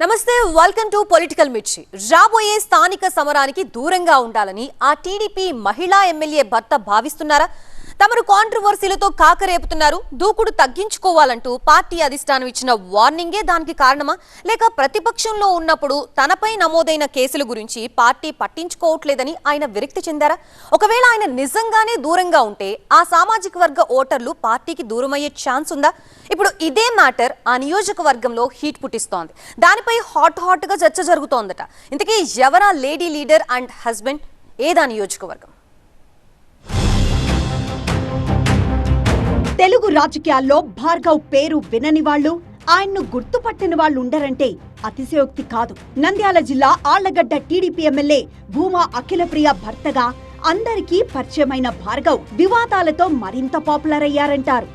నమస్తే welcome to political మిర్చి. రాబోయే స్థానిక సమరానికి దూరంగా ఉండాలని ఆ టీడీపీ మహిళా ఎమ్మెల్యే భర్త భావిస్తున్నారా? తమరు కాంట్రవర్సీలతో కాకరేపుతున్నారు, దూకుడు తగ్గించుకోవాలంటూ పార్టీ అధిష్టానం ఇచ్చిన వార్నింగే దానికి కారణమా, లేక ప్రతిపక్షంలో ఉన్నప్పుడు తనపై నమోదైన కేసుల గురించి పార్టీ పట్టించుకోవట్లేదని ఆయన విరక్తి చెందారా? ఒకవేళ ఆయన నిజంగానే దూరంగా ఉంటే ఆ సామాజిక వర్గ ఓటర్లు పార్టీకి దూరమయ్యే ఛాన్స్ ఉందా? ఇప్పుడు ఇదే మ్యాటర్ ఆ నియోజకవర్గంలో హీట్ పుట్టిస్తోంది. దానిపై హాట్ గా చర్చ జరుగుతోందట. ఇంతకీ ఎవరా లేడీ లీడర్ అండ్ హస్బెండ్? ఏదా నియోజకవర్గం? తెలుగు రాజకీయాల్లో భార్గవ్ పేరు వినని వాళ్ళు, ఆయన్ను గుర్తుపట్టిన వాళ్ళు ఉండరంటే అతిశయోక్తి కాదు. నంద్యాల జిల్లా ఆళ్లగడ్డ టీడీపీ ఎమ్మెల్యే భూమా అఖిలప్రియ భర్తగా అందరికీ పరిచయమైన భార్గవ్ వివాదాలతో మరింత పాపులర్ అయ్యారంటారు.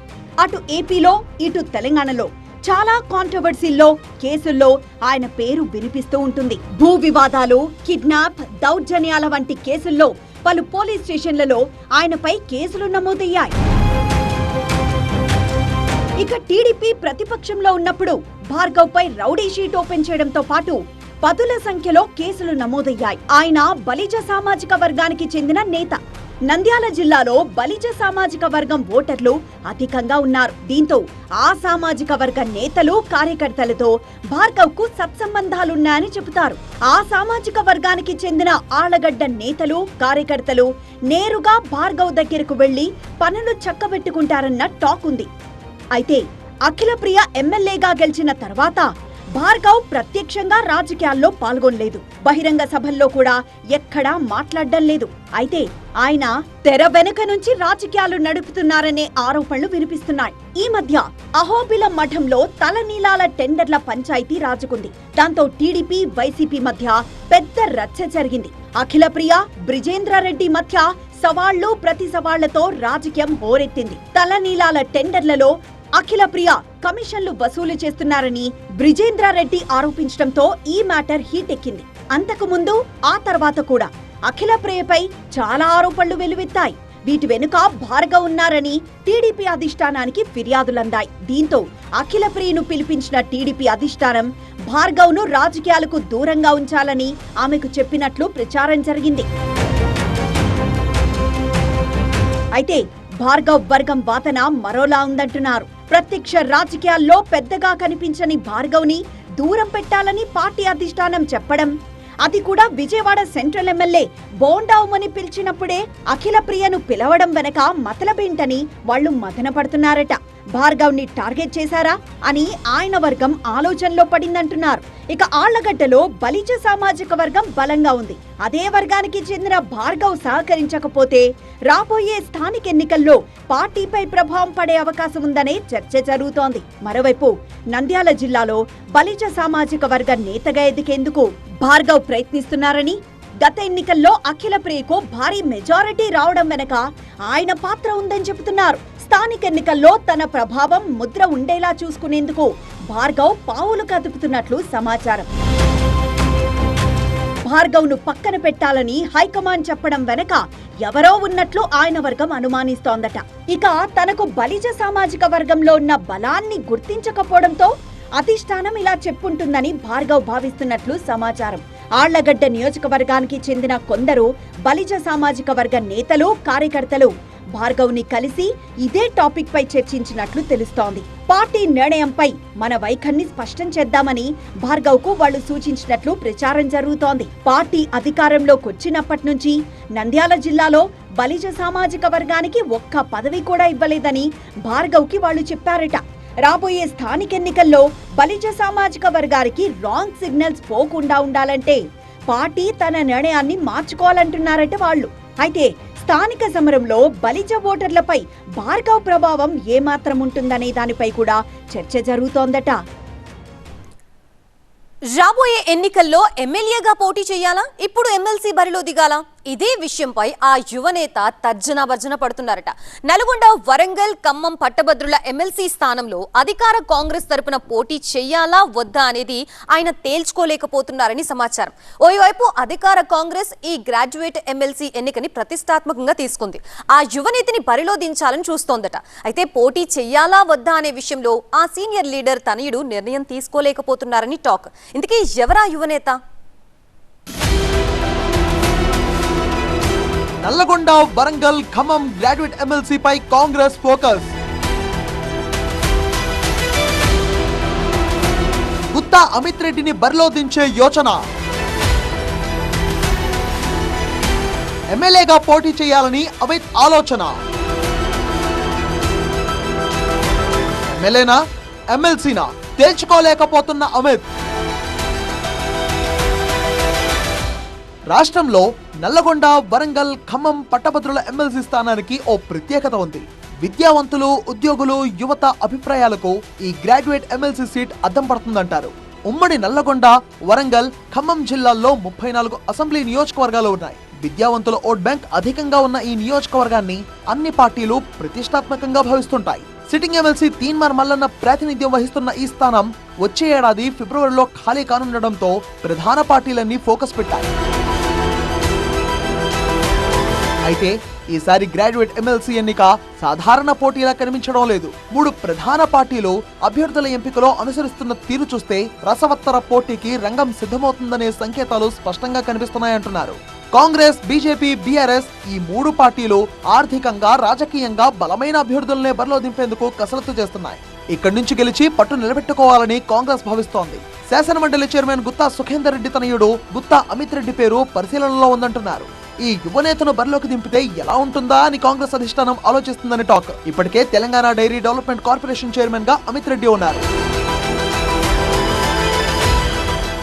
అటు ఏపీలో ఇటు తెలంగాణలో చాలా కాంట్రవర్సీల్లో కేసుల్లో ఆయన పేరు వినిపిస్తూ ఉంటుంది. భూ వివాదాలు, కిడ్నాప్, దౌర్జన్యాల వంటి కేసుల్లో పలు పోలీస్ స్టేషన్లలో ఆయనపై కేసులు నమోదయ్యాయి. ఇక టీడీపీ ప్రతిపక్షంలో ఉన్నప్పుడు భార్గవ్ పై రౌడీ షీట్ ఓపెన్ చేయడంతో పాటు పదుల సంఖ్యలో కేసులు నమోదయ్యాయి. ఆయన బలిజ సామాజిక వర్గానికి చెందిన నేత. నంద్యాల జిల్లాలో బలిజ సామాజిక వర్గం ఓటర్లు అధికంగా ఉన్నారు. దీంతో ఆ సామాజిక వర్గ నేతలు, కార్యకర్తలతో భార్గవ్ కు సత్సంబంధాలున్నాయని చెబుతారు. ఆ సామాజిక వర్గానికి చెందిన ఆళ్లగడ్డ నేతలు, కార్యకర్తలు నేరుగా భార్గవ్ దగ్గరకు వెళ్లి పనులు చక్కబెట్టుకుంటారన్న టాక్ ఉంది. అయితే అఖిలప్రియ ఎమ్మెల్యేగా గెలిచిన తర్వాత భార్గవ్ ప్రత్యక్షంగా రాజకీయాల్లో పాల్గొనలేదు. బహిరంగ సభల్లో కూడా ఎక్కడా మాట్లాడడం లేదు. అయితే ఆయన తెర వెనుక నుంచి రాజకీయాలు నడుపుతున్నారనే ఆరోపణలు వినిపిస్తున్నాయి. ఈ మధ్య అహోబిలం మఠంలో తలనీలాల టెండర్ల పంచాయతీ రాజుకుంది. దాంతో టీడీపీ, వైసీపీ మధ్య పెద్ద రచ్చ జరిగింది. అఖిలప్రియ, బ్రిజేంద్రారెడ్డి మధ్య సవాళ్లు, ప్రతి సవాళ్లతో రాజకీయం హోరెత్తింది. తలనీలాల టెండర్లలో అఖిలప్రియ కమిషన్లు వసూలు చేస్తున్నారని బ్రిజేంద్రారెడ్డి ఆరోపించడంతో ఈ మ్యాటర్ హీట్ ఎక్కింది. అంతకు ముందు, ఆ తర్వాత కూడా అఖిలప్రియపై చాలా ఆరోపణలు వెలువెత్తాయి. వీటి వెనుక భార్గవ్ ఉన్నారని టీడీపీ అధిష్టానానికి ఫిర్యాదులందాయి. దీంతో అఖిలప్రియను పిలిపించిన టీడీపీ అధిష్టానం భార్గవ్ ను రాజకీయాలకు దూరంగా ఉంచాలని ఆమెకు చెప్పినట్లు ప్రచారం జరిగింది. అయితే భార్గవ్ వర్గం వాదన మరోలా ఉందంటున్నారు. ప్రత్యక్ష రాజకీయాల్లో పెద్దగా కనిపించని భార్గవ్ ని దూరం పెట్టాలని పార్టీ అధిష్టానం చెప్పడం, అది కూడా విజయవాడ సెంట్రల్ ఎమ్మెల్యే బోండావుమని పిలిచినప్పుడే అఖిలప్రియను పిలవడం వెనక మతలబేంటని వాళ్లు మదనపడుతున్నారట. భార్గవ్ ని టార్గెట్ చేశారా అని ఆయన వర్గం ఆలోచనలో పడిందంటున్నారు. ఇక ఆళ్లగడ్డలో బలిజ సామాజిక వర్గం బలంగా ఉంది. అదే వర్గానికి చెందిన భార్గవ్ సహకరించకపోతే రాబోయే స్థానిక ఎన్నికల్లో పార్టీపై ప్రభావం పడే అవకాశం ఉందనే చర్చ జరుగుతోంది. మరోవైపు నంద్యాల జిల్లాలో బలిజ సామాజిక వర్గ నేతగా ఎదిగేందుకు భార్గవ్ ప్రయత్నిస్తున్నారని, గత ఎన్నికల్లో అఖిలప్రియకు భారీ మెజారిటీ రావడం వెనక ఆయన పాత్ర ఉందని చెబుతున్నారు. స్థానిక ఎన్నికల్లో తన ప్రభావం, ముద్ర ఉండేలా చూసుకునేందుకు భార్గవ్ పావులు కదుపుతున్నట్లు సమాచారం. భార్గవ్ ను పక్కన పెట్టాలని హైకమాండ్ చెప్పడం వెనక ఎవరో ఉన్నట్లు ఆయన వర్గం అనుమానిస్తోందట. ఇక తనకు బలిజ సామాజిక వర్గంలో ఉన్న బలాన్ని గుర్తించకపోవడంతో అధిష్టానం ఇలా చెప్పుంటుందని భార్గవ్ భావిస్తున్నట్లు సమాచారం. ఆళ్లగడ్డ నియోజకవర్గానికి చెందిన కొందరు బలిజ సామాజిక వర్గ నేతలు, కార్యకర్తలు భార్గవ్ ని కలిసి ఇదే టాపిక్ పై చర్చించినట్లు తెలుస్తోంది. పార్టీ నిర్ణయంపై మన వైఖరిని స్పష్టం చేద్దామని భార్గవ్ కు వాళ్లు సూచించినట్లు ప్రచారం జరుగుతోంది. పార్టీ అధికారంలోకి వచ్చినప్పటి నుంచి నంద్యాల జిల్లాలో బలిజ సామాజిక వర్గానికి ఒక్క పదవి కూడా ఇవ్వలేదని భార్గవ్ కి వాళ్లు చెప్పారట. రాబోయే స్థానిక ఎన్నికల్లో బలిజ సామాజిక వర్గానికి రాంగ్ సిగ్నల్స్ పోకుండా ఉండాలంటే పార్టీ తన నిర్ణయాన్ని మార్చుకోవాలంటున్నారట వాళ్లు. అయితే స్థానిక సమరంలో బలిజ ఓటర్లపై భార్గవ్ ప్రభావం ఏమాత్రం ఉంటుందనే దానిపై కూడా చర్చ జరుగుతోందట. రాబోయే ఎన్నికల్లో ఎమ్మెల్యేగా పోటీ చేయాలా, ఇప్పుడు ఎమ్మెల్సీ బరిలో దిగాలా? ఇదే విషయంపై ఆ యువనేత తర్జన భర్జన పడుతున్నారట. నల్గొండ, వరంగల్, ఖమ్మం పట్టభద్రుల ఎమ్మెల్సీ స్థానంలో అధికార కాంగ్రెస్ తరపున పోటీ చెయ్యాలా వద్దా అనేది ఆయన తేల్చుకోలేకపోతున్నారని సమాచారం. ఓవైపు అధికార కాంగ్రెస్ ఈ గ్రాడ్యుయేట్ ఎమ్మెల్సీ ఎన్నికని ప్రతిష్టాత్మకంగా తీసుకుంది. ఆ యువనేతని బరిలో దించాలని చూస్తోందట. అయితే పోటీ చెయ్యాలా వద్దా అనే విషయంలో ఆ సీనియర్ లీడర్ తనయుడు నిర్ణయం తీసుకోలేకపోతున్నారని టాక్. ఇందుకే ఎవరా యువనేత? నల్లగొండ, వరంగల్, ఖమ్మం గ్రాడ్యుయేట్ ఎమ్మెల్సీపై కాంగ్రెస్ ఫోకస్. గుత్తా అమిత్ రెడ్డిని బరిలో దించే యోచన. ఎమ్మెల్యేగా పోటీ చేయాలని అమిత్ ఆలోచన. ఎమ్మెల్యేనా ఎమ్మెల్సీనా తేల్చుకోలేకపోతున్న అమిత్. రాష్ట్రంలో నల్లగొండ, వరంగల్, ఖమ్మం పట్టభద్రుల ఎమ్మెల్సీ స్థానానికి ఓ ప్రత్యేకత ఉంది. విద్యావంతులు, ఉద్యోగులు, యువత అభిప్రాయాలకు ఈ గ్రాడ్యుయేట్ ఎమ్మెల్సీ సీట్ అద్దం పడుతుందంటారు. ఉమ్మడి నల్లగొండ, వరంగల్, ఖమ్మం జిల్లాల్లో 34 అసెంబ్లీ నియోజకవర్గాలు ఉన్నాయి. విద్యావంతుల ఓట్ బ్యాంక్ అధికంగా ఉన్న ఈ నియోజకవర్గాన్ని అన్ని పార్టీలు ప్రతిష్టాత్మకంగా భావిస్తుంటాయి. సిట్టింగ్ ఎమ్మెల్సీ తీన్మార్ మల్లన్న ప్రాతినిధ్యం వహిస్తున్న ఈ స్థానం వచ్చే ఏడాది ఫిబ్రవరిలో ఖాళీ కానుండడంతో ప్రధాన పార్టీలన్నీ ఫోకస్ పెట్టాయి. అయితే ఈసారి గ్రాడ్యుయేట్ ఎమ్మెల్సీ ఎన్నిక సాధారణ పోటీలా కనిపించడం లేదు. 3 ప్రధాన పార్టీలు అభ్యర్థుల ఎంపికలో అనుసరిస్తున్న తీరు చూస్తే రసవత్తర పోటీకి రంగం సిద్ధమవుతుందనే సంకేతాలు స్పష్టంగా కనిపిస్తున్నాయంటున్నారు. కాంగ్రెస్, బీజేపీ, బీఆర్ఎస్ ఈ 3 పార్టీలు ఆర్థికంగా, రాజకీయంగా బలమైన అభ్యర్థులనే బరిలో దింపేందుకు కసరత్తు చేస్తున్నాయి. ఇక్కడి నుంచి గెలిచి పట్టు నిలబెట్టుకోవాలని కాంగ్రెస్ భావిస్తోంది. శాసనమండలి చైర్మన్ గుత్తా సుఖేందర్ రెడ్డి తనయుడు గుత్తా అమిత్ రెడ్డి పేరు పరిశీలనలో ఉందంటున్నారు. ఈ యువనేతను బరిలోకి దింపితే ఎలా ఉంటుందా అని కాంగ్రెస్ అధిష్టానం ఆలోచిస్తుందని టాక్. ఇప్పటికే Telangana dairy development corporation chairman గా అమిత్ రెడ్డి ఉన్నారు.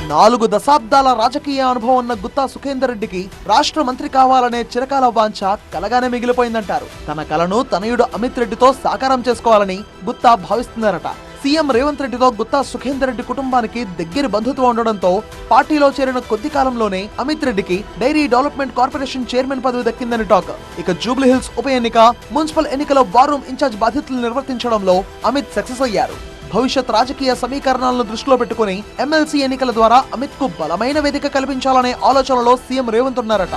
4 దశాబ్దాల రాజకీయ అనుభవం ఉన్న గుత్తా సుఖేందర్ రెడ్డికి రాష్ట్ర మంత్రి కావాలనే చిరకాల వాంఛ కలగానే మిగిలిపోయిందంటారు. తన కలను తనయుడు అమిత్ రెడ్డితో సాకారం చేసుకోవాలని గుత్తా భావిస్తున్నారట. సీఎం రేవంత్ రెడ్డితో గుత్తా సుఖేందర్ రెడ్డి కుటుంబానికి దగ్గర బంధుత్వం ఉండడంతో పార్టీలో చేరిన కొద్ది కాలంలోనే అమిత్ రెడ్డికి డైరీ డెవలప్మెంట్ కార్పొరేషన్ చైర్మన్ పదవి దక్కిందని టాక్. ఇక జూబ్లీ హిల్స్ ఉప ఎన్నిక, మున్సిపల్ ఎన్నికల వార్ రూమ్ ఇన్ఛార్జ్ బాధ్యతలు నిర్వర్తించడంలో అమిత్ సక్సెస్ అయ్యారు. భవిష్యత్ రాజకీయ సమీకరణాలను దృష్టిలో పెట్టుకుని ఎమ్మెల్సీ ఎన్నికల ద్వారా అమిత్ కు బలమైన వేదిక కల్పించాలనే ఆలోచనలో సీఎం రేవంత్ ఉన్నారట.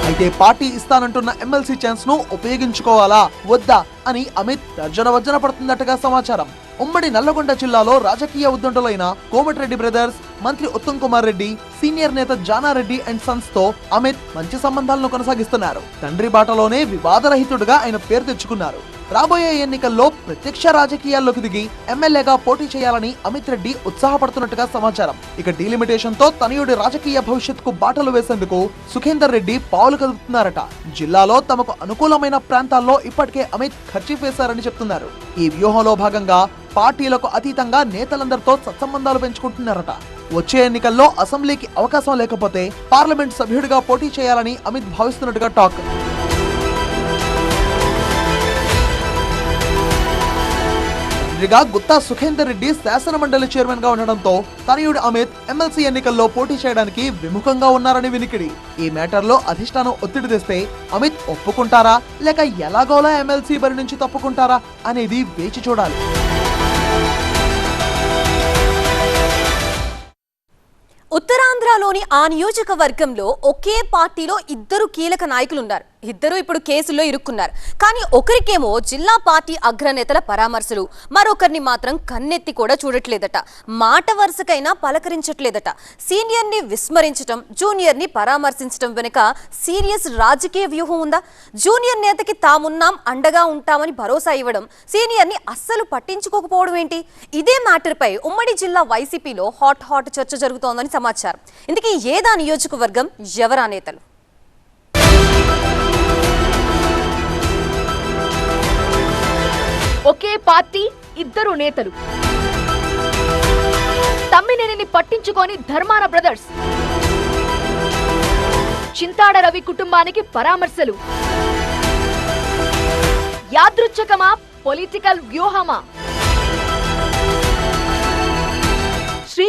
అయితే పార్టీ ఇస్తానంటున్న ఎమ్మెల్సీ ఛాన్స్ ను ఉపయోగించుకోవాలా వద్దా అని అమిత్ తర్జన భర్జన పడుతున్నట్టుగా సమాచారం. ఉమ్మడి నల్లగొండ జిల్లాలో రాజకీయ ఉద్దండులైన కోమటిరెడ్డి బ్రదర్స్, మంత్రి ఉత్తమ్ కుమార్ రెడ్డి, సీనియర్ నేత జానారెడ్డి అండ్ సన్స్ తో అమిత్ మంచి సంబంధాలను కొనసాగిస్తున్నారు. తండ్రి బాటలోనే వివాదరహితుడుగా ఆయన పేరు తెచ్చుకున్నారు. రాబోయే ఎన్నికల్లో ప్రత్యక్ష రాజకీయాల్లోకి దిగి ఎమ్మెల్యేగా పోటీ చేయాలని అమిత్ రెడ్డి ఉత్సాహపడుతున్నట్టుగా సమాచారం. ఇక డీలిమిటేషన్ తో తనయుడి రాజకీయ భవిష్యత్తుకు బాటలు వేసేందుకు సుఖేందర్ రెడ్డి పావులు కదుపుతున్నారట. జిల్లాలో తమకు అనుకూలమైన ప్రాంతాల్లో ఇప్పటికే అమిత్ ఖర్చు వేశారని చెప్తున్నారు. ఈ వ్యూహంలో భాగంగా పార్టీలకు అతీతంగా నేతలందరితో సత్సంబంధాలు పెంచుకుంటున్నారట. వచ్చే ఎన్నికల్లో అసెంబ్లీకి అవకాశం లేకపోతే పార్లమెంట్ సభ్యుడిగా పోటీ చేయాలని అమిత్ భావిస్తున్నట్టుగా టాక్. గుత్తా సుఖేందర్ రెడ్డి శాసన మండలి చైర్మన్ గా ఉండడంతో తనయుడు అమిత్ ఎమ్మెల్సీ ఎన్నికల్లో పోటీ చేయడానికి విముఖంగా ఉన్నారని వినికిడి. ఈ మ్యాటర్లో అధిష్టానం ఒత్తిడి తెస్తే అమిత్ ఒప్పుకుంటారా లేక ఎలాగోలా ఎమ్మెల్సీ బరి నుంచి తప్పుకుంటారా అనేది వేచి చూడాలి. ఉత్తరాంధ్రలోని ఆ నియోజకవర్గంలో ఒకే పార్టీలో 2 కీలక నాయకులున్నారు. ఇద్దరు ఇప్పుడు కేసుల్లో ఇరుక్కున్నారు. కానీ ఒకరికేమో జిల్లా పార్టీ అగ్రనేతల పరామర్శలు, మరొకరిని మాత్రం కన్నెత్తి కూడా చూడట్లేదట. మాట వరుసకైనా పలకరించట్లేదట. సీనియర్ ని విస్మరించడం, జూనియర్ ని పరామర్శించడం వెనుక సీరియస్ రాజకీయ వ్యూహం ఉందా? జూనియర్ నేతకి తామున్నాం, అండగా ఉంటామని భరోసా ఇవ్వడం, సీనియర్ ని అస్సలు పట్టించుకోకపోవడం ఏంటి? ఇదే మ్యాటర్ పై ఉమ్మడి జిల్లా వైసీపీలో హాట్ చర్చ జరుగుతోందని సమాచారం. ఇందుకే ఏదా నియోజకవర్గం, ఎవరా నేతలు? ఒకే పార్టీ, 2 నేతలు. తమ్మినేనిని పట్టించుకొని ధర్మాన బ్రదర్స్. చింతాడ రవి కుటుంబానికి పరామర్శలు. యాదృచ్ఛికమా, పొలిటికల్ వ్యూహమా?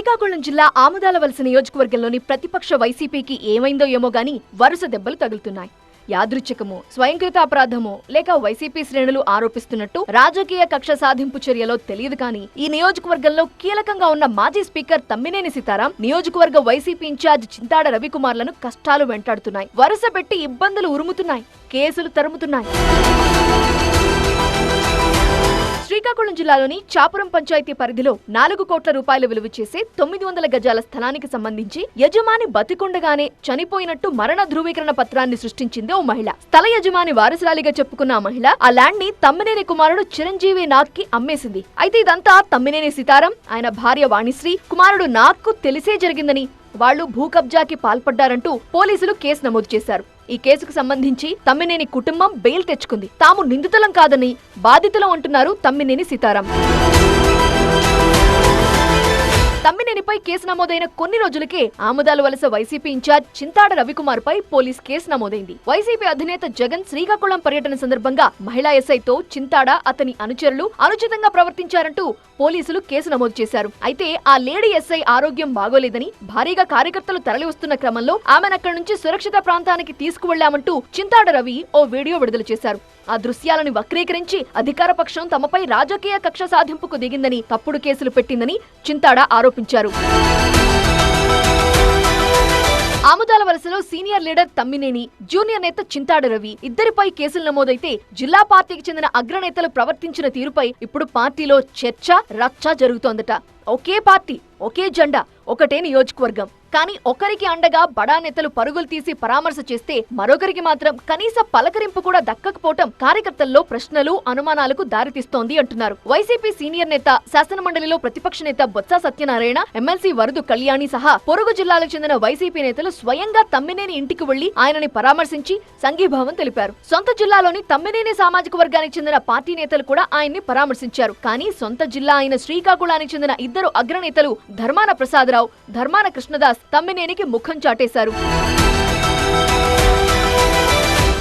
శ్రీకాకుళం జిల్లా ఆముదాలవలస నియోజకవర్గంలోని ప్రతిపక్ష వైసీపీకి ఏమైందో ఏమో గాని వరుస దెబ్బలు తగులుతున్నాయి. యాదృచ్ఛికమో, స్వయంకృత అపరాధమో లేక వైసీపీ శ్రేణులు ఆరోపిస్తున్నట్టు రాజకీయ కక్ష సాధింపు చర్యలో తెలియదు కానీ ఈ నియోజకవర్గంలో కీలకంగా ఉన్న మాజీ స్పీకర్ తమ్మినేని సీతారాం, నియోజకవర్గ వైసీపీ ఇన్ఛార్జ్ చింతాడ రవికుమార్లను కష్టాలు వెంటాడుతున్నాయి. వరుస పెట్టి ఇబ్బందులు ఉరుముతున్నాయి, కేసులు తరుముతున్నాయి. శ్రీకాకుళం జిల్లాలోని చాపురం పంచాయతీ పరిధిలో 4 కోట్ల రూపాయలు విలువ చేసే 900 గజాల స్థలానికి సంబంధించి యజమాని బతికుండగానే చనిపోయినట్టు మరణ ధృవీకరణ పత్రాన్ని సృష్టించింది ఓ మహిళ. స్థల యజమాని వారసురాలిగా చెప్పుకున్న ఆ మహిళ ఆ ల్యాండ్ ని తమ్మినేని కుమారుడు చిరంజీవి నాగ్ కి అమ్మేసింది. అయితే ఇదంతా తమ్మినేని సీతారాం, ఆయన భార్య వాణిశ్రీ, కుమారుడు నాగ్ కు తెలిసే జరిగిందని, వాళ్లు భూ కబ్జాకి పాల్పడ్డారంటూ పోలీసులు కేసు నమోదు చేశారు. ఈ కేసుకు సంబంధించి తమ్మినేని కుటుంబం బెయిల్ తెచ్చుకుంది. తాము నిందితులం కాదని బాధితులం అంటున్నారు తమ్మినేని సీతారాం. తమ్మినేనిపై కేసు నమోదైన కొన్ని రోజులకే ఆముదాలవలస వైసీపీ ఇన్ఛార్జ్ చింతాడ రవికుమార్ పై పోలీస్ కేసు నమోదైంది. వైసీపీ అధినేత జగన్ శ్రీకాకుళం పర్యటన సందర్భంగా మహిళా ఎస్ఐతో చింతాడ, అతని అనుచరులు అనుచితంగా ప్రవర్తించారంటూ పోలీసులు కేసు నమోదు చేశారు. అయితే ఆ లేడీ ఎస్ఐ ఆరోగ్యం బాగోలేదని, భారీగా కార్యకర్తలు తరలి వస్తున్న క్రమంలో ఆమెనక్కడి నుంచి సురక్షిత ప్రాంతానికి తీసుకువెళ్లామంటూ చింతాడ రవి ఓ వీడియో విడుదల చేశారు. ఆ దృశ్యాలను వక్రీకరించి అధికార పక్షం తమపై రాజకీయ కక్ష సాధింపుకు దిగిందని, తప్పుడు కేసులు పెట్టిందని చింతాడ ఆరోపించారు. ఆముదాలవలసలో సీనియర్ లీడర్ తమ్మినేని, జూనియర్ నేత చింతాడ రవి ఇద్దరిపై కేసులు నమోదైతే జిల్లా పార్టీకి చెందిన అగ్రనేతలు ప్రవర్తించిన తీరుపై ఇప్పుడు పార్టీలో చర్చ, రచ్చ జరుగుతోందట. ఒకే పార్టీ, ఒకే జెండా, ఒకటే నియోజకవర్గం, కానీ ఒకరికి అండగా బడా నేతలు పరుగులు తీసి పరామర్శ చేస్తే మరొకరికి మాత్రం కనీస పలకరింపు కూడా దక్కకపోవటం కార్యకర్తల్లో ప్రశ్నలు, అనుమానాలకు దారితీస్తోంది అంటున్నారు. వైసీపీ సీనియర్ నేత, శాసనమండలిలో ప్రతిపక్ష నేత బొత్స సత్యనారాయణ, ఎమ్మెల్సీ వరదు కళ్యాణి సహా పొరుగు జిల్లాలకు చెందిన వైసీపీ నేతలు స్వయంగా తమ్మినేని ఇంటికి వెళ్లి ఆయనని పరామర్శించి సంఘీభావం తెలిపారు. సొంత జిల్లాలోని తమ్మినేని సామాజిక వర్గానికి చెందిన పార్టీ నేతలు కూడా ఆయన్ని పరామర్శించారు. కానీ సొంత జిల్లా అయిన శ్రీకాకుళానికి చెందిన ఇద్దరు అగ్రనేతలు ధర్మాన ప్రసాదరావు, ధర్మాన కృష్ణదాస్ తమ్మినేనికి ముఖం చాటేశారు.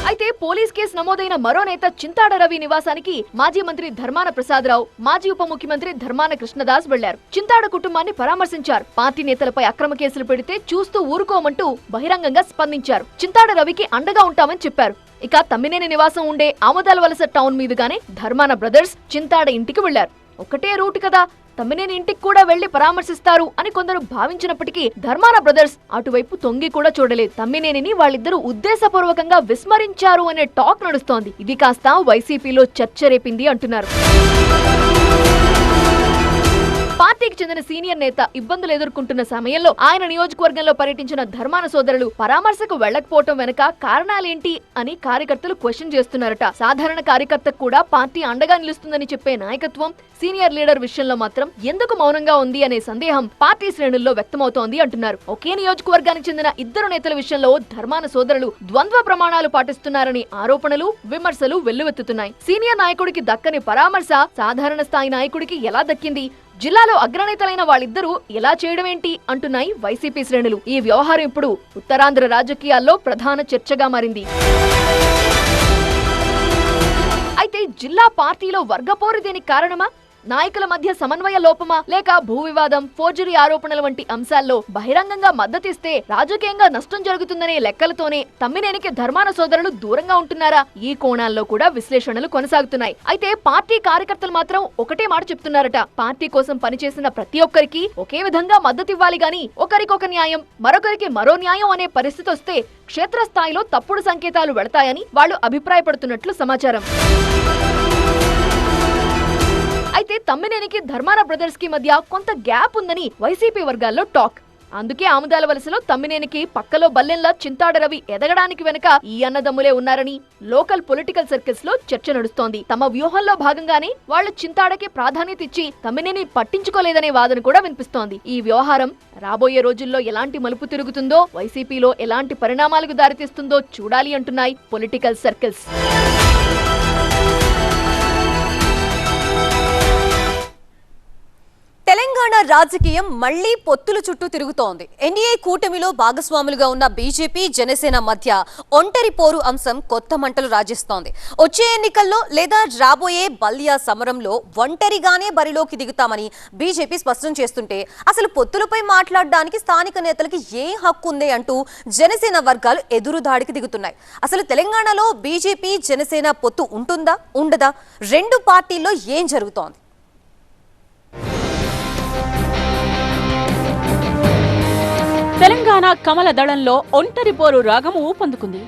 అయితే పోలీస్ కేసు నమోదైన మరో నేత చింతాడ రవి నివాసానికి మాజీ మంత్రి ధర్మాన ప్రసాదరావు, మాజీ ఉప ముఖ్యమంత్రి ధర్మాన కృష్ణదాస్ వెళ్లారు. చింతాడ కుటుంబాన్ని పరామర్శించారు. పార్టీ నేతలపై అక్రమ కేసులు పెడితే చూస్తూ ఊరుకోమంటూ బహిరంగంగా స్పందించారు. చింతాడ రవికి అండగా ఉంటామని చెప్పారు. ఇక తమ్మినేని నివాసం ఉండే ఆముదాలవలస టౌన్ మీదుగానే ధర్మాన బ్రదర్స్ చింతాడ ఇంటికి వెళ్లారు. ఒకటే రూట్ కదా, తమ్మినేని ఇంటికి కూడా వెళ్లి పరామర్శిస్తారు అని కొందరు భావించినప్పటికీ ధర్మాన బ్రదర్స్ అటువైపు తొంగి కూడా చూడలేదు. తమ్మినేనిని వాళ్ళిద్దరూ ఉద్దేశపూర్వకంగా విస్మరించారు అనే టాక్ నడుస్తోంది. ఇది కాస్త వైసీపీలో చర్చ రేపింది అంటున్నారు. పార్టీకి చెందిన సీనియర్ నేత ఇబ్బందులు ఎదుర్కొంటున్న సమయంలో ఆయన నియోజకవర్గంలో పర్యటించిన ధర్మాన సోదరులు పరామర్శకు వెళ్లకపోవటం వెనక కారణాలేంటి అని కార్యకర్తలు క్వశ్చన్ చేస్తున్నారట. సాధారణ కార్యకర్తకు కూడా పార్టీ అండగా నిలుస్తుందని చెప్పే నాయకత్వం సీనియర్ లీడర్ విషయంలో మాత్రం ఎందుకు మౌనంగా ఉంది అనే సందేహం పార్టీ శ్రేణుల్లో వ్యక్తమవుతోంది అంటున్నారు. ఒకే నియోజకవర్గానికి చెందిన ఇద్దరు నేతల విషయంలో ధర్మాన సోదరులు ద్వంద్వ ప్రమాణాలు పాటిస్తున్నారని ఆరోపణలు, విమర్శలు వెల్లువెత్తుతున్నాయి. సీనియర్ నాయకుడికి దక్కని పరామర్శ సాధారణ స్థాయి నాయకుడికి ఎలా దక్కింది? జిల్లాలో అగ్రనేతలైన వాళ్ళిద్దరూ ఎలా చేయడమేంటి అంటున్నాయి వైసీపీ శ్రేణులు. ఈ వ్యవహారం ఇప్పుడు ఉత్తరాంధ్ర రాజకీయాల్లో ప్రధాన చర్చగా మారింది. అయితే జిల్లా పార్టీలో వర్గపోరు దీనికి కారణమా? నాయకుల మధ్య సమన్వయ లోపమా? లేక భూ వివాదం, ఫోర్జరీ ఆరోపణల వంటి అంశాల్లో బహిరంగంగా మద్దతిస్తే రాజకీయంగా నష్టం జరుగుతుందనే లెక్కలతోనే తమ్మినేనికి ధర్మాన సోదరులు దూరంగా ఉంటున్నారా? ఈ కోణాల్లో కూడా విశ్లేషణలు కొనసాగుతున్నాయి. అయితే పార్టీ కార్యకర్తలు మాత్రం ఒకటే మాట చెప్తున్నారట. పార్టీ కోసం పనిచేసిన ప్రతి ఒక్కరికి ఒకే విధంగా మద్దతివ్వాలి గాని ఒకరికొక న్యాయం, మరొకరికి మరో న్యాయం అనే పరిస్థితి వస్తే క్షేత్రస్థాయిలో తప్పుడు సంకేతాలు వెళతాయని వాళ్ళు అభిప్రాయపడుతున్నట్లు సమాచారం. అయితే తమ్మినేనికి ధర్మాన బ్రదర్స్ కి మధ్య కొంత గ్యాప్ ఉందని వైసీపీ వర్గాల్లో టాక్. అందుకే ఆముదాలవలసలో తమ్మినేనికి పక్కలో బల్లెంలా చింతాడ రవి ఎదగడానికి వెనుక ఈ అన్నదమ్ములే ఉన్నారని లోకల్ పొలిటికల్ సర్కిల్స్ లో చర్చ నడుస్తోంది. తమ వ్యూహంలో భాగంగానే వాళ్లు చింతాడకి ప్రాధాన్యత ఇచ్చి తమ్మినేని పట్టించుకోలేదనే వాదన కూడా వినిపిస్తోంది. ఈ వ్యవహారం రాబోయే రోజుల్లో ఎలాంటి మలుపు తిరుగుతుందో, వైసీపీలో ఎలాంటి పరిణామాలకు దారితీస్తుందో చూడాలి అంటున్నాయి పొలిటికల్ సర్కిల్స్. తెలంగాణ రాజకీయం మళ్లీ పొత్తుల చుట్టూ తిరుగుతోంది. ఎన్డీఏ కూటమిలో భాగస్వాములుగా ఉన్న బీజేపీ, జనసేన మధ్య ఒంటరి పోరు అంశం కొత్త మంటలు రాజేస్తోంది. వచ్చే ఎన్నికల్లో లేదా రాబోయే బల్దియా సమరంలో ఒంటరిగానే బరిలోకి దిగుతామని బీజేపీ స్పష్టం చేస్తుంటే అసలు పొత్తులపై మాట్లాడడానికి స్థానిక నేతలకి ఏ హక్కు ఉందే అంటూ జనసేన వర్గాలు ఎదురుదాడికి దిగుతున్నాయి. అసలు తెలంగాణలో బీజేపీ, జనసేన పొత్తు ఉంటుందా, ఉండదా? రెండు పార్టీల్లో ఏం జరుగుతోంది? తెలంగాణ కమల దళంలో ఒంటరి పోరు రాగం ఊపందుకుంది.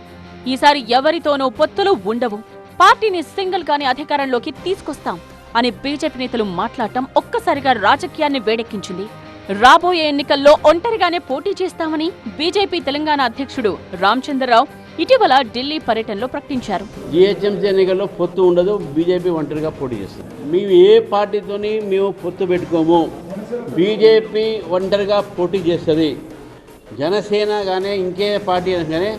ఈసారి ఎవరితోనూ పొత్తులు ఉండవు, పార్టీని సింగిల్ గానే అధికారంలోకి తీసుకొస్తాం అని బీజేపీ నేతలు మాట్లాడటం ఒక్కసారిగా రాజకీయాన్ని వేడెక్కించింది. రాబోయే ఎన్నికల్లో ఒంటరిగానే పోటీ చేస్తామని బీజేపీ తెలంగాణ అధ్యక్షుడు రామచంద్రరావు ఇటీవల ఢిల్లీ పర్యటనలో ప్రకటించారు. జీహెచ్ఎంసీ ఎన్నికల్లో పొత్తు ఉండదు, బీజేపీ ఒంటరిగా పోటీ చేస్తుంది. మేము ఏ పార్టీతోని మేము పొత్తు పెట్టుకోము, బీజేపీ ఒంటరిగా పోటీ చేస్తుంది. జనసేన కానీ ఇంకే పార్టీ కానీ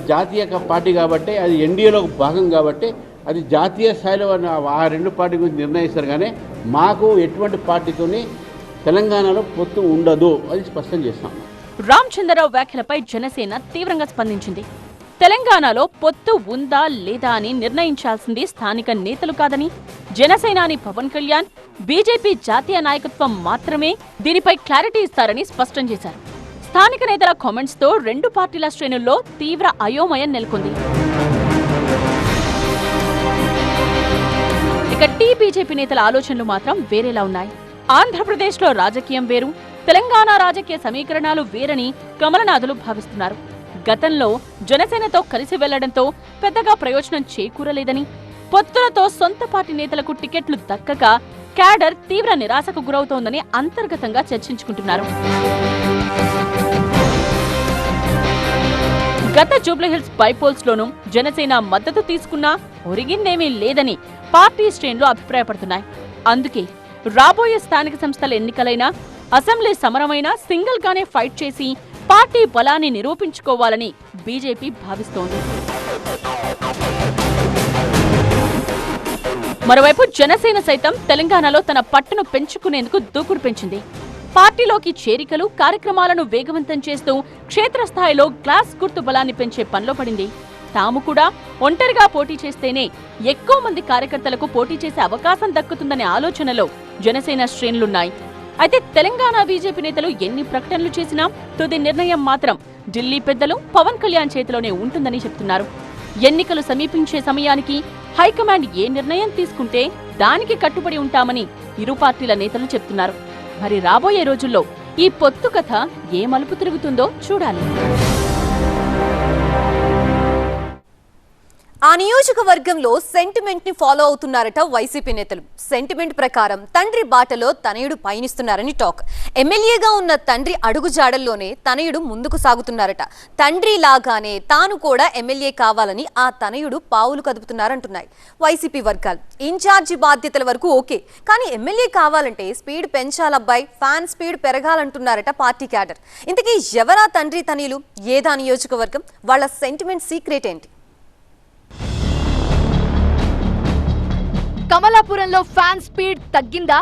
జాతీయ పార్టీ కాబట్టి అది ఎన్డీఏలో భాగం కాబట్టి అది జాతీయ స్థాయిలో ఆ రెండు పార్టీ గురించి నిర్ణయిస్తారు. కానీ మాకు ఎటువంటి పార్టీతోని తెలంగాణలో పొత్తు ఉండదు, అది స్పష్టం చేస్తాం. రామచంద్రరావు వ్యాఖ్యలపై జనసేన తీవ్రంగా స్పందించింది. తెలంగాణలో పొత్తు ఉందా లేదా అని నిర్ణయించాల్సింది స్థానిక నేతలు కాదని, జనసేనాని పవన్ కళ్యాణ్, బీజేపీ జాతీయ నాయకత్వం మాత్రమే దీనిపై క్లారిటీ ఇస్తారని స్పష్టం చేశారు. స్థానిక నేతల కామెంట్స్ తో రెండు పార్టీల శ్రేణుల్లో తీవ్ర అయోమయం నెలకొంది. ఇక బీజేపీ నేతల ఆలోచనలు మాత్రం వేరేలా ఉన్నాయి. ఆంధ్రప్రదేశ్లో రాజకీయం వేరు, తెలంగాణ రాజకీయ సమీకరణాలు వేరని కమలనాథులు భావిస్తున్నారు. గతంలో జనసేనతో కలిసి వెళ్లడంతో పెద్దగా ప్రయోజనం చేకూరలేదని, పొత్తులతో సొంత పార్టీ నేతలకు టికెట్లు దక్కక క్యాడర్ తీవ్ర నిరాశకు గురవుతోందని అంతర్గతంగా చర్చించుకుంటున్నారు. గత జూబ్లీహిల్స్ బైపోల్స్ లోనూ జనసేన మద్దతు తీసుకున్నా ఒరిగిందేమీ లేదని పార్టీ శ్రేణులు అభిప్రాయపడుతున్నాయి. అందుకే రాబోయే స్థానిక సంస్థల ఎన్నికలైనా, అసెంబ్లీ సమరమైనా సింగిల్ గానే ఫైట్ చేసి పార్టీ బలాన్ని నిరూపించుకోవాలని బీజేపీ భావిస్తోంది. మరోవైపు జనసేన సైతం తెలంగాణలో తన పట్టును పెంచుకునేందుకు దూకుడు పెంచింది. పార్టీలోకి చేరికలు, కార్యక్రమాలను వేగవంతం చేస్తూ క్షేత్రస్థాయిలో గ్లాస్ గుర్తు బలాన్ని పెంచే పనిలో పడింది. తాము కూడా ఒంటరిగా పోటీ చేస్తేనే ఎక్కువ మంది కార్యకర్తలకు పోటీ చేసే అవకాశం దక్కుతుందనే ఆలోచనలో జనసేన శ్రేణులున్నాయి. అయితే తెలంగాణ బీజేపీ నేతలు ఎన్ని ప్రకటనలు చేసినా తుది నిర్ణయం మాత్రం ఢిల్లీ పెద్దలు పవన్ కళ్యాణ్ చేతిలోనే ఉంటుందని చెప్తున్నారు. ఎన్నికలు సమీపించే సమయానికి హైకమాండ్ ఏ నిర్ణయం తీసుకుంటే దానికి కట్టుబడి ఉంటామని ఇరు పార్టీల నేతలు చెప్తున్నారు. మరి రాబోయే రోజుల్లో ఈ పొత్తు కథ ఏ మలుపు తిరుగుతుందో చూడాలి. ఆ నియోజకవర్గంలో సెంటిమెంట్ ని ఫాలో అవుతున్నారట వైసీపీ నేతలు. సెంటిమెంట్ ప్రకారం తండ్రి బాటలో తనయుడు పయనిస్తున్నారని టాక్. ఎమ్మెల్యేగా ఉన్న తండ్రి అడుగుజాడల్లోనే తనయుడు ముందుకు సాగుతున్నారట. తండ్రి లాగానే తాను కూడా ఎమ్మెల్యే కావాలని ఆ తనయుడు పావులు కదుపుతున్నారంటున్నాయి వైసీపీ వర్గాలు. ఇన్ఛార్జి బాధ్యతల వరకు ఓకే, కానీ ఎమ్మెల్యే కావాలంటే స్పీడ్ పెంచాలబ్బాయి, ఫ్యాన్ స్పీడ్ పెరగాలంటున్నారట పార్టీ క్యాడర్. ఇంతకీ ఎవరా తండ్రి తనయులు, ఏదా నియోజకవర్గం, వాళ్ళ సెంటిమెంట్ సీక్రెట్ ఏంటి? కమలాపురంలో ఫ్యాన్ స్పీడ్ తగ్గిందా?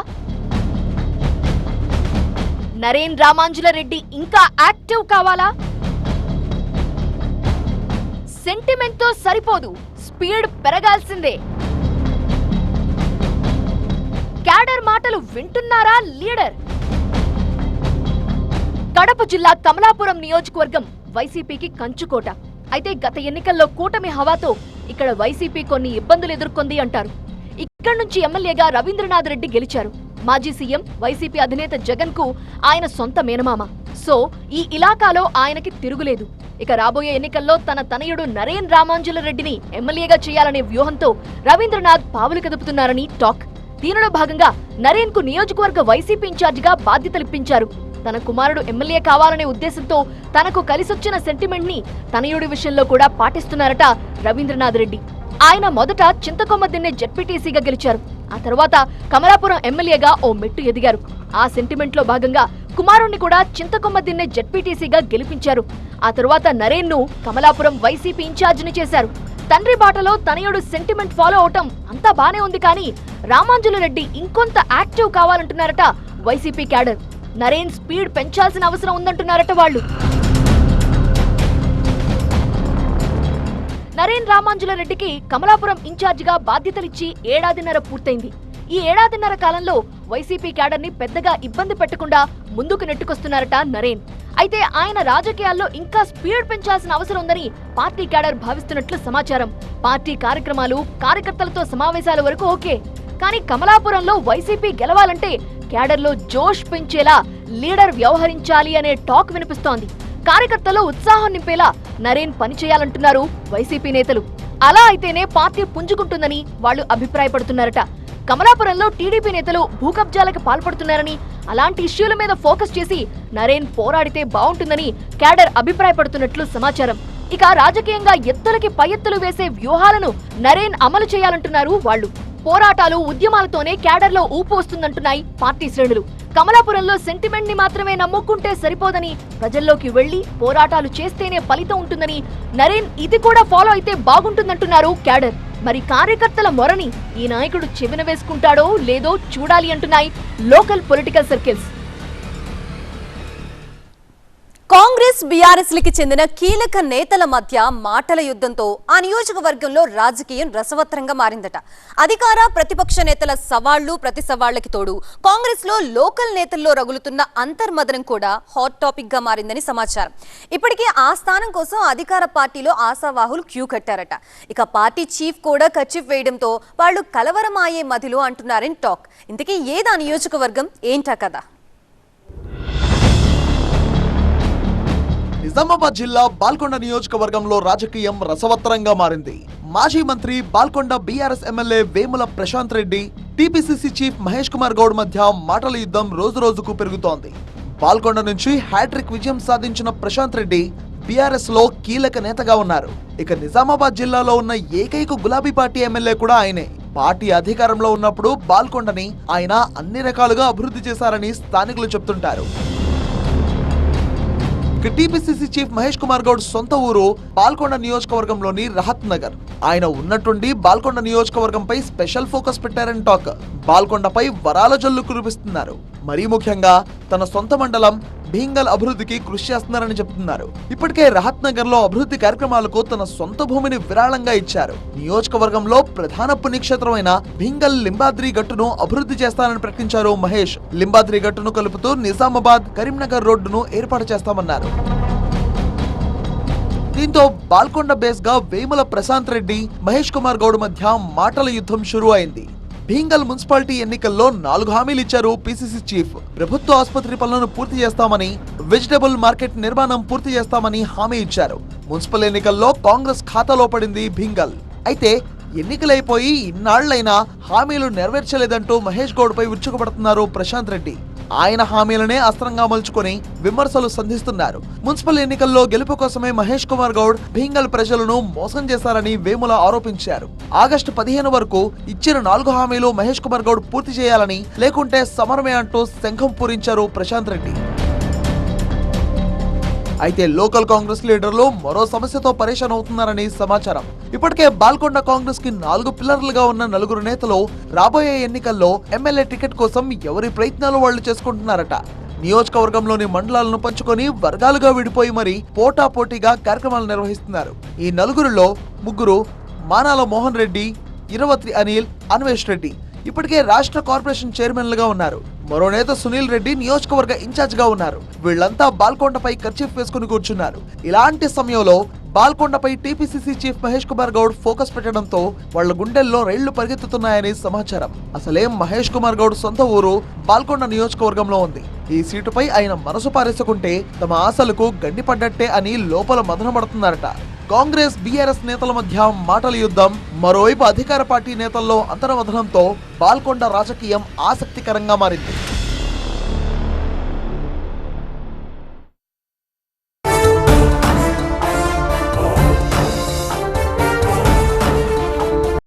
నరేన్ రామాంజుల రెడ్డి ఇంకా యాక్టివ్ కావాలా? సెంటిమెంట్ తో సరిపోదు, స్పీడ్ పెరగాల్సిందే. క్యాడర్ మాటలు వింటున్నారా లీడర్? కడప జిల్లా కమలాపురం నియోజకవర్గం వైసీపీకి కంచుకోట. అయితే గత ఎన్నికల్లో కూటమి హవాతో ఇక్కడ వైసీపీ కొన్ని ఇబ్బందులు ఎదుర్కొంది అంటారు. ఇక్కడ నుంచి ఎమ్మెల్యేగా రవీంద్రనాథ్ రెడ్డి గెలిచారు. మాజీ సీఎం, వైసీపీ అధినేత జగన్ కు ఆయన సొంత మేనమామ. సో ఈ ఇలాకాలో ఆయనకి తిరుగులేదు. ఇక రాబోయే ఎన్నికల్లో తన తనయుడు నరేన్ రామాంజుల రెడ్డిని ఎమ్మెల్యేగా చేయాలనే వ్యూహంతో రవీంద్రనాథ్ పావులు కదుపుతున్నారని టాక్. దీనిలో భాగంగా నరేన్ కు నియోజకవర్గ వైసీపీ ఇన్ఛార్జిగా బాధ్యతలిప్పించారు. తన కుమారుడు ఎమ్మెల్యే కావాలనే ఉద్దేశంతో తనకు కలిసొచ్చిన సెంటిమెంట్ ని తనయుడి విషయంలో కూడా పాటిస్తున్నారట రవీంద్రనాథ్ రెడ్డి. ఆయన మొదట చింతకొమ్మదిన్నె జెడ్పీటీసీగా గెలిచారు. ఆ తర్వాత కమలాపురం ఎమ్మెల్యేగా ఓ మెట్టు ఎదిగారు. ఆ సెంటిమెంట్ లో భాగంగా కుమారుణ్ణి కూడా చింతకొమ్మదిన్నె జెడ్పీటీసీగా గెలిపించారు. ఆ తర్వాత నరేన్ ను కమలాపురం వైసీపీ ఇన్ఛార్జిని చేశారు. తండ్రి బాటలో తనయుడు సెంటిమెంట్ ఫాలో అవటం అంతా బానే ఉంది, కానీ రామాంజులు రెడ్డి ఇంకొంత యాక్టివ్ కావాలంటున్నారట వైసీపీ క్యాడర్. నరేన్ స్పీడ్ పెంచాల్సిన అవసరం ఉందంటున్నారట వాళ్ళు. నరేన్ రామాంజుల రెడ్డికి కమలాపురం ఇన్ఛార్జిగా బాధ్యతలిచ్చి ఏడాదిన్నర పూర్తయింది. ఈ ఏడాదిన్నర కాలంలో వైసీపీ క్యాడర్ ని పెద్దగా ఇబ్బంది పెట్టకుండా ముందుకు నెట్టుకొస్తున్నారట నరేన్. అయితే ఆయన రాజకీయాల్లో ఇంకా స్పీడ్ పెంచాల్సిన అవసరం ఉందని పార్టీ క్యాడర్ భావిస్తున్నట్లు సమాచారం. పార్టీ కార్యక్రమాలు, కార్యకర్తలతో సమావేశాల వరకు ఓకే, కానీ కమలాపురంలో వైసీపీ గెలవాలంటే క్యాడర్లో జోష్ పెంచేలా లీడర్ వ్యవహరించాలి అనే టాక్ వినిపిస్తోంది. కార్యకర్తలో ఉత్సాహం నింపేలా నరేన్ పనిచేయాలంటున్నారు వైసీపీ నేతలు. అలా అయితేనే పార్టీ పుంజుకుంటుందని వాళ్ళు అభిప్రాయపడుతున్నారట. కమలాపురంలో టీడీపీ నేతలు భూకబ్జాలకు పాల్పడుతున్నారని, అలాంటి ఇష్యూల మీద ఫోకస్ చేసి నరేన్ పోరాడితే బాగుంటుందని క్యాడర్ అభిప్రాయపడుతున్నట్లు సమాచారం. ఇక రాజకీయంగా ఎత్తులకి పై ఎత్తులు వేసే వ్యూహాలను నరేన్ అమలు చేయాలంటున్నారు వాళ్ళు. పోరాటాలు, ఉద్యమాలతోనే క్యాడర్లో ఊపు వస్తుందంటున్నాయి పార్టీ శ్రేణులు. కమలాపురంలో సెంటిమెంట్ ని మాత్రమే నమ్ముకుంటే సరిపోదని, ప్రజల్లోకి వెళ్లి పోరాటాలు చేస్తేనే ఫలితం ఉంటుందని, నరేన్ ఇది కూడా ఫాలో అయితే బాగుంటుందంటున్నారు క్యాడర్. మరి కార్యకర్తల మొరని ఈ నాయకుడు చెవిన వేసుకుంటాడో లేదో చూడాలి అంటున్నాయి local political circles. Congress, BRS లకి చెందిన కీలక నేతల మధ్య మాటల యుద్ధంతో ఆ నియోజకవర్గంలో రాజకీయం రసవత్తరంగా మారిందట. అధికార, ప్రతిపక్ష నేతల సవాళ్లు, ప్రతి సవాళ్లకి తోడు కాంగ్రెస్ లో లోకల్ నేతల్లో రగులుతున్న అంతర్మదనం కూడా హాట్ టాపిక్ గా మారిందని సమాచారం. ఇప్పటికే ఆ స్థానం కోసం అధికార పార్టీలో ఆశావాహులు క్యూ కట్టారట. ఇక పార్టీ చీఫ్ కూడా కర్చీఫ్ వేయడంతో వాళ్ళు కలవరమాయే మదిలో అంటున్నారని టాక్. ఇంతకీ ఏదా నియోజకవర్గం, ఏంటా కదా? నిజామాబాద్ జిల్లా బాల్కొండ నియోజకవర్గంలో రాజకీయం రసవత్తరంగా మారింది. మాజీ మంత్రి, Balkonda BRS MLA Vemula Prashanth Reddy, TPCC chief Mahesh Kumar Goud మధ్య మాటల యుద్ధం రోజు రోజుకు పెరుగుతోంది. బాల్కొండ నుంచి హ్యాట్రిక్ విజయం సాధించిన ప్రశాంత్ రెడ్డి బీఆర్ఎస్ లో కీలక నేతగా ఉన్నారు. ఇక నిజామాబాద్ జిల్లాలో ఉన్న ఏకైక గులాబీ పార్టీ ఎమ్మెల్యే కూడా ఆయనే. పార్టీ అధికారంలో ఉన్నప్పుడు బాల్కొండని ఆయన అన్ని రకాలుగా అభివృద్ధి చేశారని స్థానికులు చెప్తుంటారు. టీపీసీసీ చీఫ్ మహేష్ కుమార్ గౌడ్ సొంత ఊరు బాల్కొండ నియోజకవర్గంలోని రహత్ నగర్. ఆయన ఉన్నట్టుండి బాల్కొండ నియోజకవర్గంపై స్పెషల్ ఫోకస్ పెట్టారని టాక్. బాల్కొండపై వరాల జల్లు కురిపిస్తున్నారు. మరీ ముఖ్యంగా తన సొంత మండలం భీంగల్ అభివృద్ధికి కృషి చేస్తున్నారని చెప్తున్నారు. ఇప్పటికే రహత్ నగర్ లో అభివృద్ధి కార్యక్రమాలకు తన సొంత భూమిని విరాళంగా ఇచ్చారు. నియోజకవర్గంలో ప్రధాన పుణ్యక్షేత్రమైన భీంగల్ లింబాద్రి గట్టును అభివృద్ధి చేస్తానని ప్రకటించారు మహేష్. లింబాద్రి గట్టును కలుపుతూ నిజామాబాద్, కరీంనగర్ రోడ్డును ఏర్పాటు చేస్తామన్నారు. దీంతో బాల్కొండ బేస్ గా వేముల ప్రశాంత్ రెడ్డి, మహేష్ కుమార్ గౌడ్ మధ్య మాటల యుద్ధం షురూ అయింది. భీంగల్ మున్సిపాలిటీ ఎన్నికల్లో 4 హామీలు ఇచ్చారు పీసీసీ చీఫ్. ప్రభుత్వ ఆసుపత్రి పనులను పూర్తి చేస్తామని, వెజిటబుల్ మార్కెట్ నిర్మాణం పూర్తి చేస్తామని హామీ ఇచ్చారు. మున్సిపల్ ఎన్నికల్లో కాంగ్రెస్ ఖాతాలో పడింది భీంగల్. అయితే ఎన్నికలైపోయి ఇన్నాళ్లైనా హామీలు నెరవేర్చలేదంటూ మహేష్ గౌడ్ పై విరుచుకుపడుతున్నారు ప్రశాంత్ రెడ్డి. ఆయన హామీలనే అస్త్రంగా మలుచుకొని విమర్శలు సంధిస్తున్నారు. మున్సిపల్ ఎన్నికల్లో గెలుపు కోసమే మహేష్ కుమార్ గౌడ్ భీంగల్ ప్రజలను మోసం చేశారని వేముల ఆరోపించారు. ఆగస్టు 15 వరకు ఇచ్చిన 4 హామీలు మహేష్ కుమార్ గౌడ్ పూర్తి చేయాలని, లేకుంటే సమరమే అంటూ శంఖం పూరించారు ప్రశాంత్ రెడ్డి. అయితే లోకల్ కాంగ్రెస్ లీడర్లు మరో సమస్యతో పరేషాన్ అవుతున్నారని సమాచారం. ఇప్పటికే బాల్కొండ కాంగ్రెస్ కి 4 పిల్లర్లుగా ఉన్న 4 నేతలు రాబోయే ఎన్నికల్లో ఎమ్మెల్యే టికెట్ కోసం ఎవరి ప్రయత్నాలు వాళ్లు చేసుకుంటున్నారట. నియోజకవర్గంలోని మండలాలను పంచుకొని వర్గాలుగా విడిపోయి మరీ పోటాపోటీగా కార్యక్రమాలు నిర్వహిస్తున్నారు. ఈ 4లో 3 మానాల మోహన్ రెడ్డి, ఇరవత్రి అనిల్, అన్వేష్ రెడ్డి ఇప్పటికే రాష్ట్ర కార్పొరేషన్ చైర్మన్లుగా ఉన్నారు. మరో నేత సునీల్ రెడ్డి నియోజకవర్గ ఇన్ఛార్జ్ గా ఉన్నారు. వీళ్లంతా బాల్కొండపై కర్చీఫ్ వేసుకుని కూర్చున్నారు. ఇలాంటి సమయంలో బాల్కొండపై టీపీసీసీ చీఫ్ మహేష్ కుమార్ గౌడ్ ఫోకస్ పెట్టడంతో వాళ్ల గుండెల్లో రైళ్లు పరిగెత్తుతున్నాయని సమాచారం. అసలేం మహేష్ కుమార్ గౌడ్ సొంత ఊరు బాల్కొండ నియోజకవర్గంలో ఉంది. ఈ సీటుపై ఆయన మనసు పారేసుకుంటే తమ ఆశలకు గండిపడ్డట్టే అని లోపల మదనపడుతున్నారట. కాంగ్రెస్, బీఆర్ఎస్ నేతల మధ్య మాటల యుద్ధం, మరోవైపు అధికార పార్టీ నేతల్లో అంతర్మథనంతో బాల్కొండ రాజకీయం ఆసక్తికరంగా మారింది.